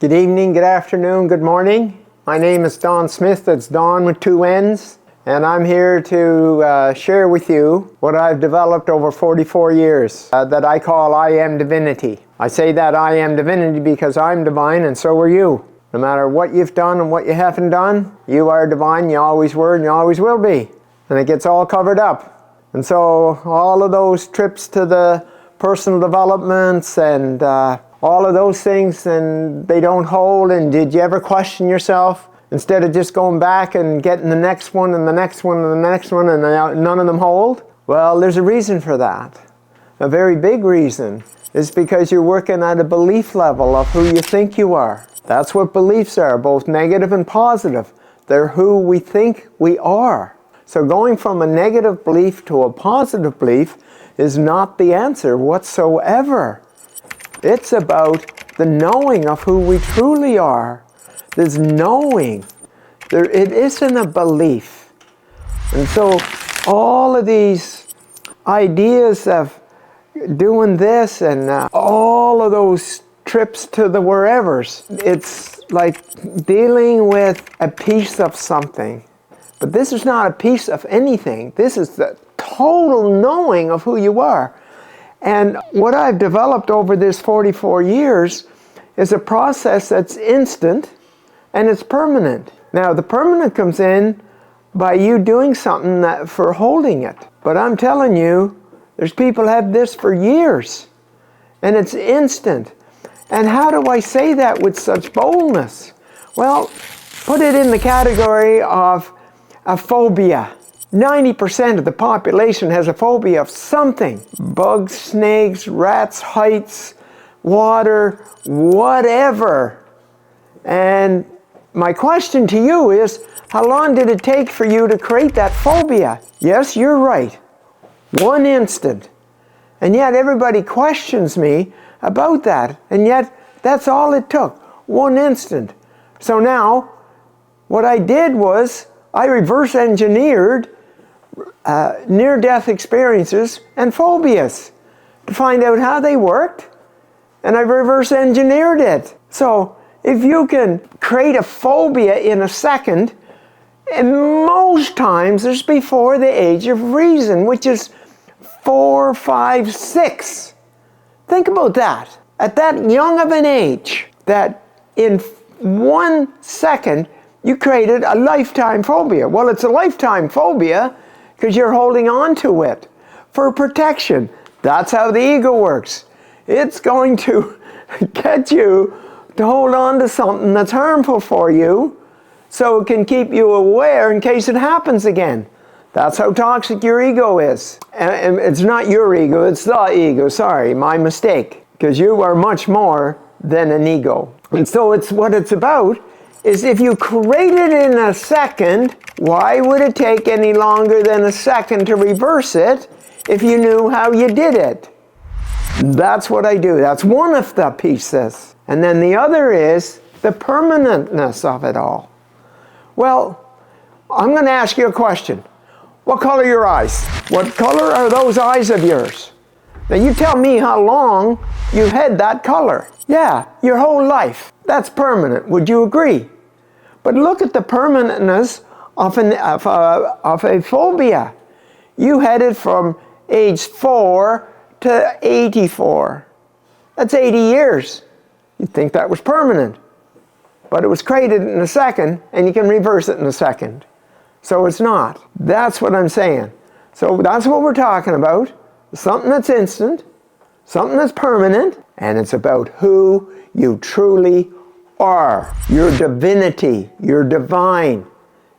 Good evening, good afternoon, good morning. My name is Don Smith, that's Don with 2 N's, and I'm here to share with you what I've developed over 44 years that I call IAMDIVINITY. I say that I am divinity because I'm divine and so are you. No matter what you've done and what you haven't done, you are divine, you always were and you always will be. And it gets all covered up. And so all of those trips to the personal developments and all of those things, and they don't hold. And did you ever question yourself instead of just going back and getting the next one and the next one and the next one and none of them hold? Well, there's a reason for that. A very big reason is because you're working at a belief level of who you think you are. That's what beliefs are, both negative and positive. They're who we think we are. So going from a negative belief to a positive belief is not the answer whatsoever. It's about the knowing of who we truly are. There's knowing. It isn't a belief. And so all of these ideas of doing this and all of those trips to the wherevers, it's like dealing with a piece of something. But this is not a piece of anything. This is the total knowing of who you are. And what I've developed over this 44 years is a process that's instant and it's permanent. Now, the permanent comes in by you doing something for holding it. But I'm telling you, there's people have this for years and it's instant. And how do I say that with such boldness? Well, put it in the category of a phobia. 90% of the population has a phobia of something. Bugs, snakes, rats, heights, water, whatever. And my question to you is, how long did it take for you to create that phobia? Yes, you're right. 1 instant. And yet everybody questions me about that. And yet that's all it took. 1 instant. So now, what I did was, I reverse engineered near-death experiences and phobias to find out how they worked, and I reverse engineered it. So if you can create a phobia in a second, and most times it's before the age of reason, which is 4, 5, 6. Think about that. At that young of an age, that in 1 second you created a lifetime phobia. Well, it's a lifetime phobia because you're holding on to it for protection. That's how the ego works. It's going to get you to hold on to something that's harmful for you so it can keep you aware in case it happens again. That's how toxic your ego is. And it's not your ego, it's the ego. Sorry, my mistake. Because you are much more than an ego. And so what it's about is if you create it in a second, why would it take any longer than a second to reverse it if you knew how you did it? That's what I do. That's one of the pieces. And then the other is the permanentness of it all. Well, I'm going to ask you a question. What color are your eyes? What color are those eyes of yours? Now you tell me how long you had that color. Yeah, your whole life. That's permanent. Would you agree? But look at the permanentness of a phobia. You had it from age 4 to 84. That's 80 years. You'd think that was permanent. But it was created in a second, and you can reverse it in a second. So it's not. That's what I'm saying. So that's what we're talking about. Something that's instant, something that's permanent, and it's about who you truly are. Your divinity, you're divine.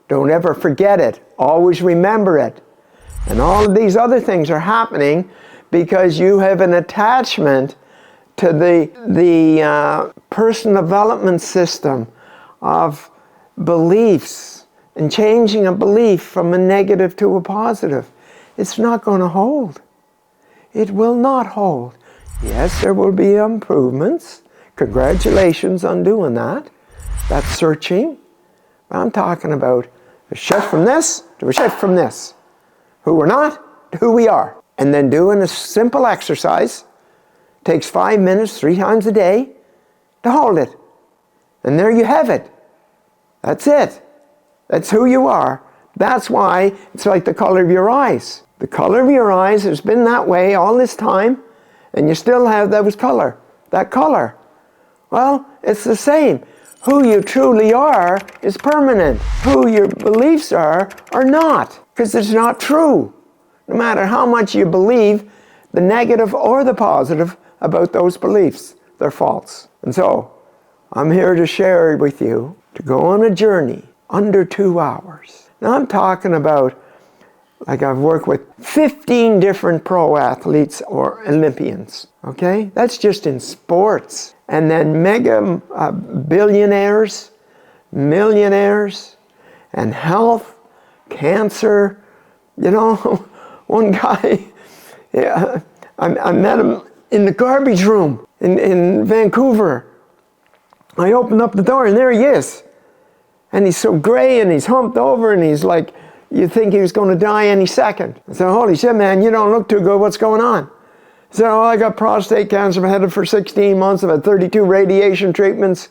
Don't ever forget it. Always remember it. And all of these other things are happening because you have an attachment to the personal development system of beliefs and changing a belief from a negative to a positive. It's not going to hold. It will not hold. Yes, there will be improvements. Congratulations on doing that. That's searching. I'm talking about a shift from this to a shift from this. Who we're not to who we are. And then doing a simple exercise. Takes 5 minutes, 3 times a day to hold it. And there you have it. That's it. That's who you are. That's why it's like the color of your eyes. The color of your eyes has been that way all this time, and you still have that color. Well, it's the same. Who you truly are is permanent. Who your beliefs are not, because it's not true. No matter how much you believe, the negative or the positive about those beliefs, they're false. And so, I'm here to share with you to go on a journey under 2 hours. Now I'm talking about, like I've worked with 15 different pro athletes or Olympians, okay? That's just in sports. And then mega billionaires, millionaires, and health, cancer. You know, one guy, yeah, I met him in the garbage room in Vancouver. I opened up the door and there he is. And he's so gray and he's humped over and he's like, you think he was going to die any second. I said, holy shit, man, you don't look too good. What's going on? He said, oh, I got prostate cancer. I've had it for 16 months. I've had 32 radiation treatments.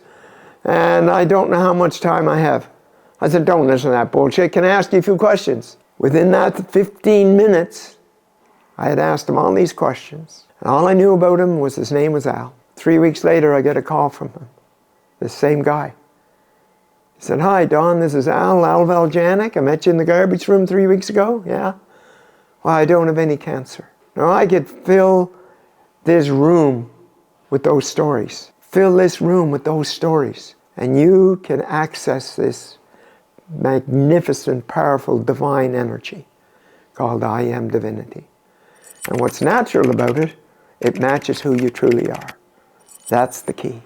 And I don't know how much time I have. I said, don't listen to that bullshit. Can I ask you a few questions? Within that 15 minutes, I had asked him all these questions. And all I knew about him was his name was Al. 3 weeks later, I get a call from him. The same guy. He said, hi, Don, this is Al Valjanic. I met you in the garbage room 3 weeks ago. Yeah? Well, I don't have any cancer. Now, I could fill this room with those stories. Fill this room with those stories. And you can access this magnificent, powerful, divine energy called I Am Divinity. And what's natural about it, it matches who you truly are. That's the key.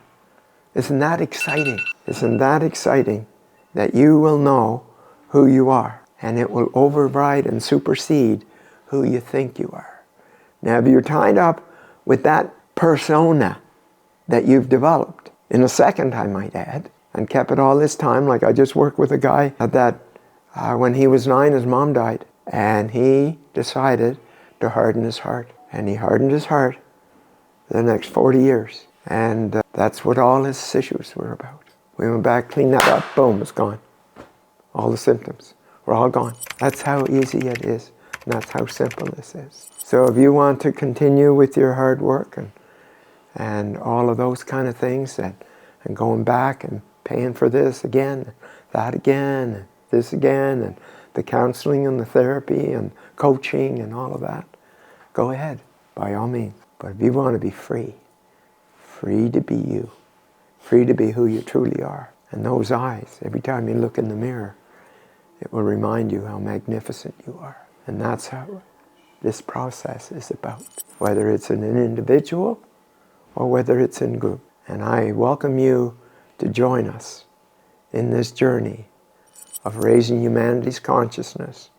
Isn't that exciting? Isn't that exciting that you will know who you are and it will override and supersede who you think you are? Now, if you're tied up with that persona that you've developed, in a second, I might add, and kept it all this time, like I just worked with a guy that when he was 9, his mom died, and he decided to harden his heart. And he hardened his heart the next 40 years. And that's what all his issues were about. We went back, cleaned that up, boom, it's gone. All the symptoms were all gone. That's how easy it is, and that's how simple this is. So if you want to continue with your hard work and all of those kind of things, and going back and paying for this again, that again, and this again, and the counseling and the therapy and coaching and all of that, go ahead, by all means. But if you want to be free, free to be you, free to be who you truly are. And those eyes, every time you look in the mirror, it will remind you how magnificent you are. And that's how this process is about, whether it's in an individual or whether it's in group. And I welcome you to join us in this journey of raising humanity's consciousness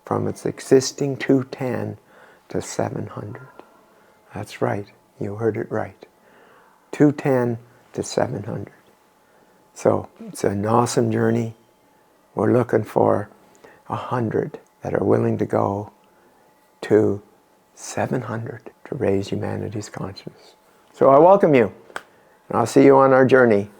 from its existing 210 to 700. That's right, you heard it right. 210 to 700. So it's an awesome journey. We're looking for 100 that are willing to go to 700 to raise humanity's consciousness. So I welcome you, and I'll see you on our journey